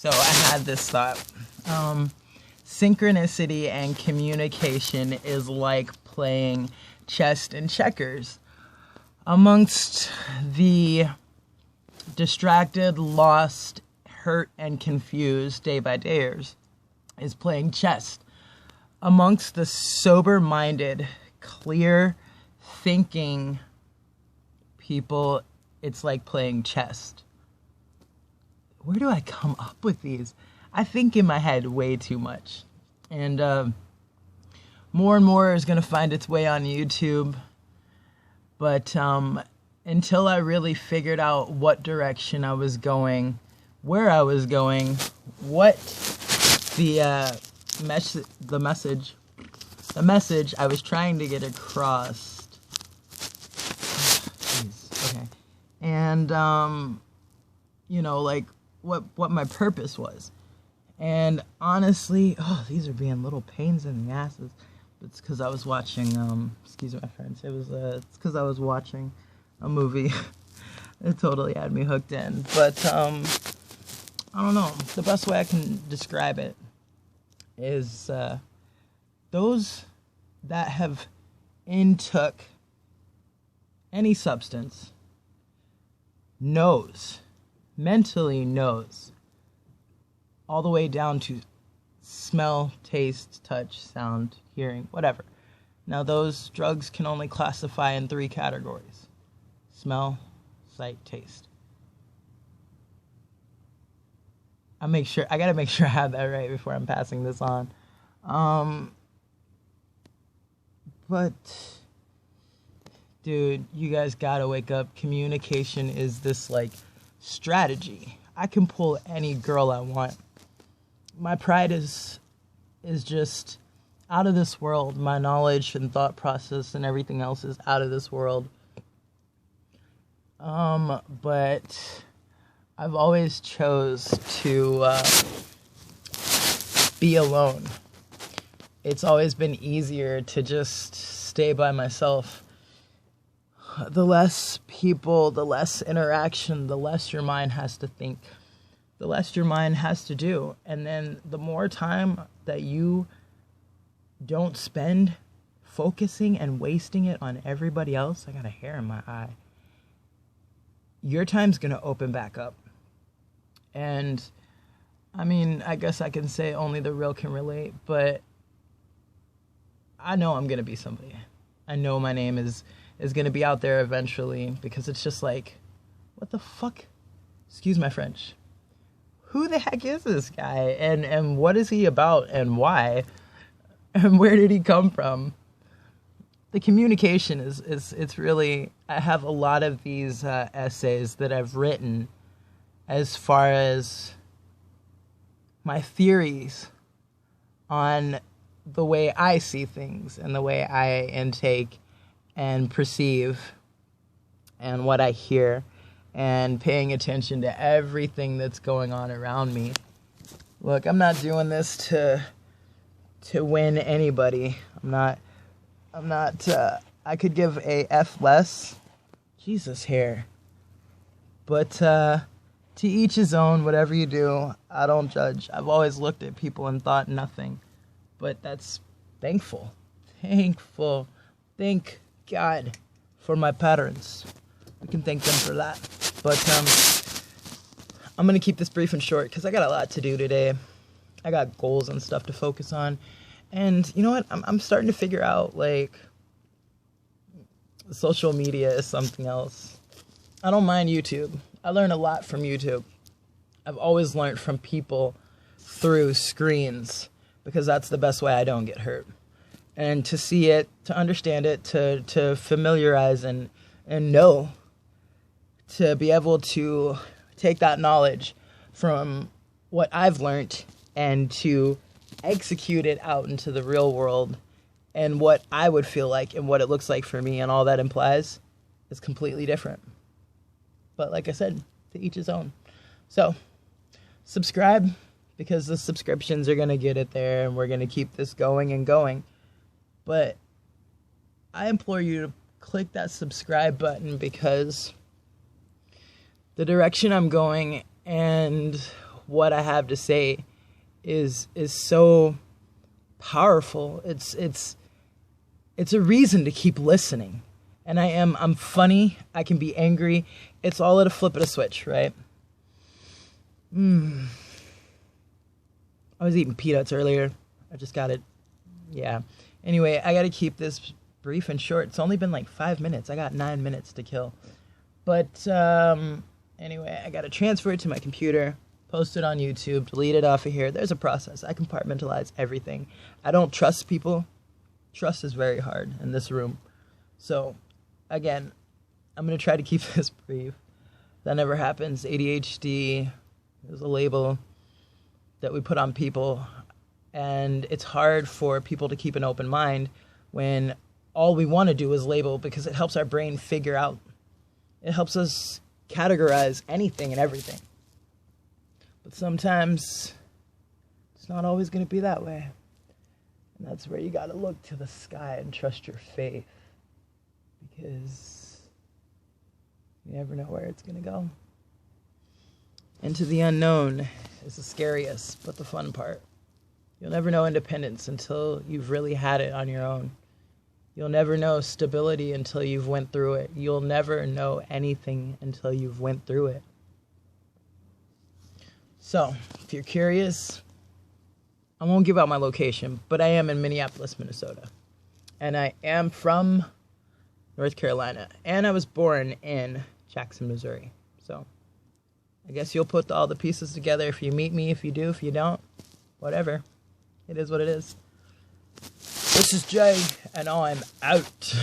So I had this thought. Synchronicity and communication is like playing chess and checkers. Amongst the distracted, lost, hurt, and confused day-by-dayers is playing chess. Amongst the sober-minded, clear-thinking people, it's like playing chess. Where do I come up with these? I think in my head way too much. And more and more is going to find its way on YouTube. But until I really figured out what direction I was going, where I was going, what the message I was trying to get across. Okay. And, like what my purpose was. And honestly, these are being little pains in the asses. It's because I was watching, excuse my friends, it's because I was watching a movie. It totally had me hooked in. But, I don't know, the best way I can describe it is, those that have intook any substance mentally knows, all the way down to smell, taste, touch, sound, hearing, whatever. Now those drugs can only classify in 3 categories: smell, sight, taste. I gotta make sure I have that right before I'm passing this on. But dude, you guys gotta wake up. Communication is this strategy. I can pull any girl I want. My pride is just out of this world. My knowledge and thought process and everything else is out of this world. But I've always chose to be alone. It's always been easier to just stay by myself. The less people, the less interaction, the less your mind has to think, the less your mind has to do. And then the more time that you don't spend focusing and wasting it on everybody else, I got a hair in my eye, your time's going to open back up. And I mean, I guess I can say only the real can relate, but I know I'm going to be somebody. I know my name is going to be out there eventually, because it's just like, what the fuck? Excuse my French. Who the heck is this guy? And what is he about, and why? And where did he come from? The communication it's really, I have a lot of these essays that I've written as far as my theories on the way I see things and the way I intake and perceive and what I hear, and paying attention to everything that's going on around me. Look, I'm not doing this to win anybody. I'm not, I could give a F less. Jesus, hair. But, to each his own, whatever you do, I don't judge. I've always looked at people and thought nothing. But that's thankful. Thankful. Thank God for my parents. We can thank them for that. But, I'm going to keep this brief and short because I got a lot to do today. I got goals and stuff to focus on. And you know what? I'm starting to figure out, social media is something else. I don't mind YouTube. I learn a lot from YouTube. I've always learned from people through screens, because that's the best way I don't get hurt. And to see it, to understand it, to familiarize and know, to be able to take that knowledge from what I've learned and to execute it out into the real world, and what I would feel like and what it looks like for me and all that implies is completely different. But like I said, to each his own. So, subscribe, because the subscriptions are going to get it there, and we're going to keep this going and going. But I implore you to click that subscribe button, because the direction I'm going and what I have to say is so powerful. It's a reason to keep listening. And I'm funny. I can be angry. It's all at a flip of a switch, right? I was eating peanuts earlier. I just got it. Yeah. Anyway, I got to keep this brief and short. It's only been like 5 minutes. I got 9 minutes to kill. But anyway, I got to transfer it to my computer, post it on YouTube, delete it off of here. There's a process. I compartmentalize everything. I don't trust people. Trust is very hard in this room. So, again, I'm going to try to keep this brief. That never happens. ADHD is a label that we put on people. And it's hard for people to keep an open mind when all we want to do is label, because it helps our brain figure out. It helps us categorize anything and everything. But sometimes it's not always going to be that way. And that's where you got to look to the sky and trust your faith. Because you never know where it's going to go. Into the unknown is the scariest, but the fun part. You'll never know independence until you've really had it on your own. You'll never know stability until you've went through it. You'll never know anything until you've went through it. So, if you're curious, I won't give out my location, but I am in Minneapolis, Minnesota. And I am from North Carolina. And I was born in Jackson, Missouri. So, I guess you'll put all the pieces together if you meet me. If you do, if you don't, whatever. It is what it is. This is Jay, and I'm out.